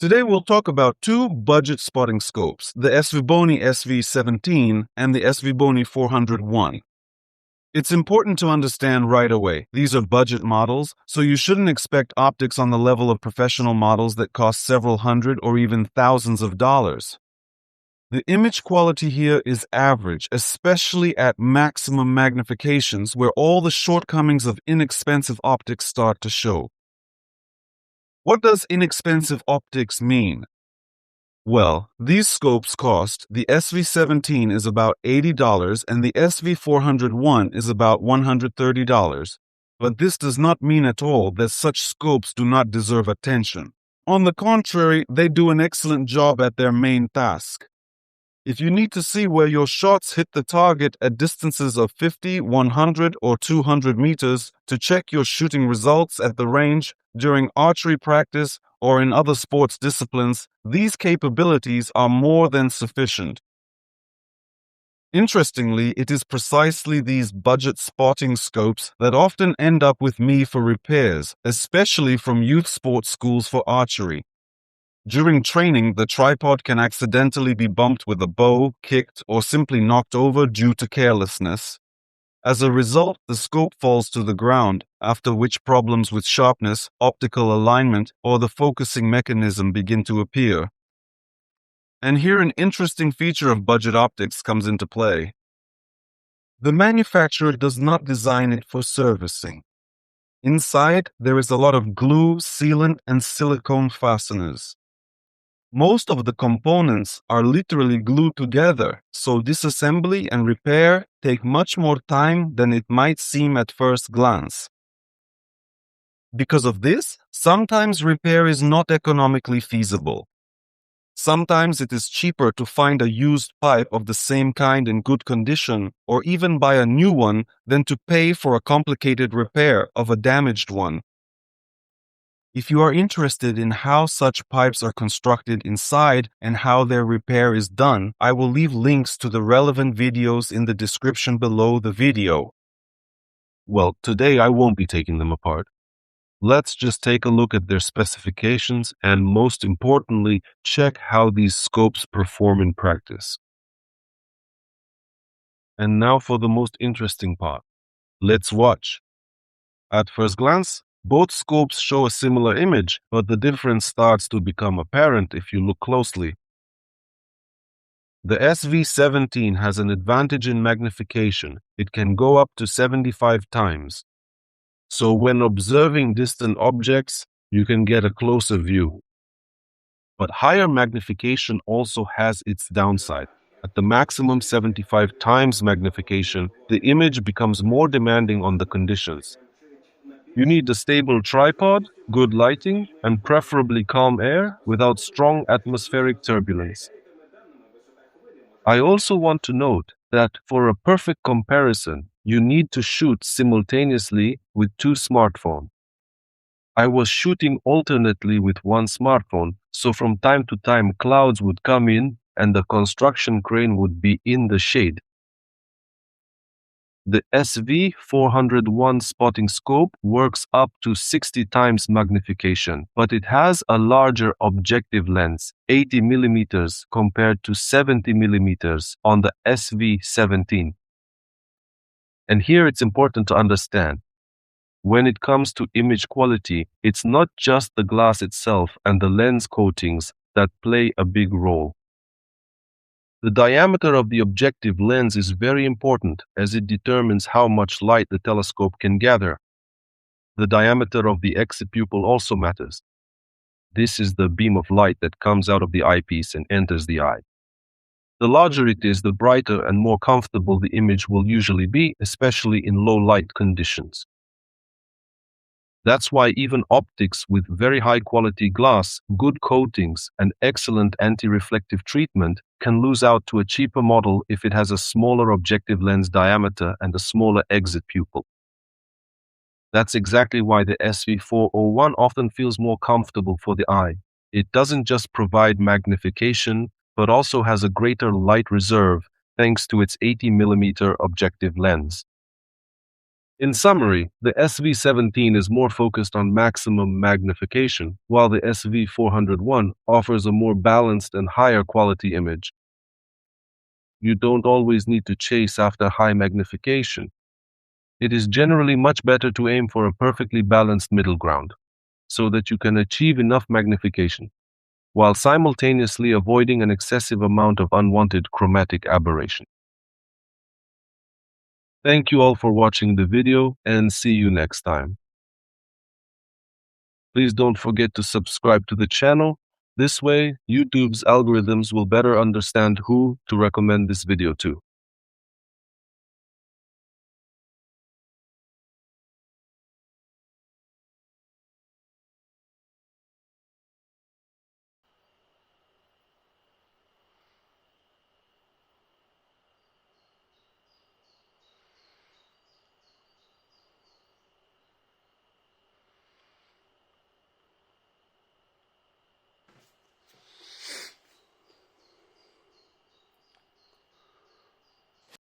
Today we'll talk about two budget spotting scopes, the SVBONY SV17 and the SVBONY 401. It's important to understand right away, these are budget models, so you shouldn't expect optics on the level of professional models that cost several hundred or even thousands of dollars. The image quality here is average, especially at maximum magnifications where all the shortcomings of inexpensive optics start to show. What does inexpensive optics mean? Well, these scopes cost, the SV17 is about $80 and the SV401 is about $130. But this does not mean at all that such scopes do not deserve attention. On the contrary, they do an excellent job at their main task. If you need to see where your shots hit the target at distances of 50, 100, or 200 meters to check your shooting results at the range during archery practice or in other sports disciplines, these capabilities are more than sufficient. Interestingly, it is precisely these budget spotting scopes that often end up with me for repairs, especially from youth sports schools for archery. During training, the tripod can accidentally be bumped with a bow, kicked, or simply knocked over due to carelessness. As a result, the scope falls to the ground, after which problems with sharpness, optical alignment, or the focusing mechanism begin to appear. And here an interesting feature of budget optics comes into play. The manufacturer does not design it for servicing. Inside, there is a lot of glue, sealant, and silicone fasteners. Most of the components are literally glued together, so disassembly and repair take much more time than it might seem at first glance. Because of this, sometimes repair is not economically feasible. Sometimes it is cheaper to find a used pipe of the same kind in good condition, or even buy a new one, than to pay for a complicated repair of a damaged one. If you are interested in how such pipes are constructed inside and how their repair is done, I will leave links to the relevant videos in the description below the video. Well, today I won't be taking them apart. Let's just take a look at their specifications and, most importantly, check how these scopes perform in practice. And now for the most interesting part. Let's watch. At first glance, both scopes show a similar image, but the difference starts to become apparent if you look closely. The SV17 has an advantage in magnification. It can go up to 75 times. So when observing distant objects, you can get a closer view. But higher magnification also has its downside. At the maximum 75 times magnification, the image becomes more demanding on the conditions. You need a stable tripod, good lighting, and preferably calm air without strong atmospheric turbulence. I also want to note that for a perfect comparison, you need to shoot simultaneously with two smartphones. I was shooting alternately with one smartphone, so from time to time clouds would come in and the construction crane would be in the shade. The SV401 spotting scope works up to 60 times magnification, but it has a larger objective lens, 80 mm compared to 70 mm on the SV17. And here it's important to understand, when it comes to image quality, it's not just the glass itself and the lens coatings that play a big role. The diameter of the objective lens is very important as it determines how much light the telescope can gather. The diameter of the exit pupil also matters. This is the beam of light that comes out of the eyepiece and enters the eye. The larger it is, the brighter and more comfortable the image will usually be, especially in low light conditions. That's why even optics with very high quality glass, good coatings, and excellent anti-reflective treatment can lose out to a cheaper model if it has a smaller objective lens diameter and a smaller exit pupil. That's exactly why the SV401 often feels more comfortable for the eye. It doesn't just provide magnification, but also has a greater light reserve thanks to its 80 mm objective lens. In summary, the SV17 is more focused on maximum magnification, while the SV401 offers a more balanced and higher quality image. You don't always need to chase after high magnification. It is generally much better to aim for a perfectly balanced middle ground, so that you can achieve enough magnification, while simultaneously avoiding an excessive amount of unwanted chromatic aberration. Thank you all for watching the video, and see you next time. Please don't forget to subscribe to the channel. This way, YouTube's algorithms will better understand who to recommend this video to.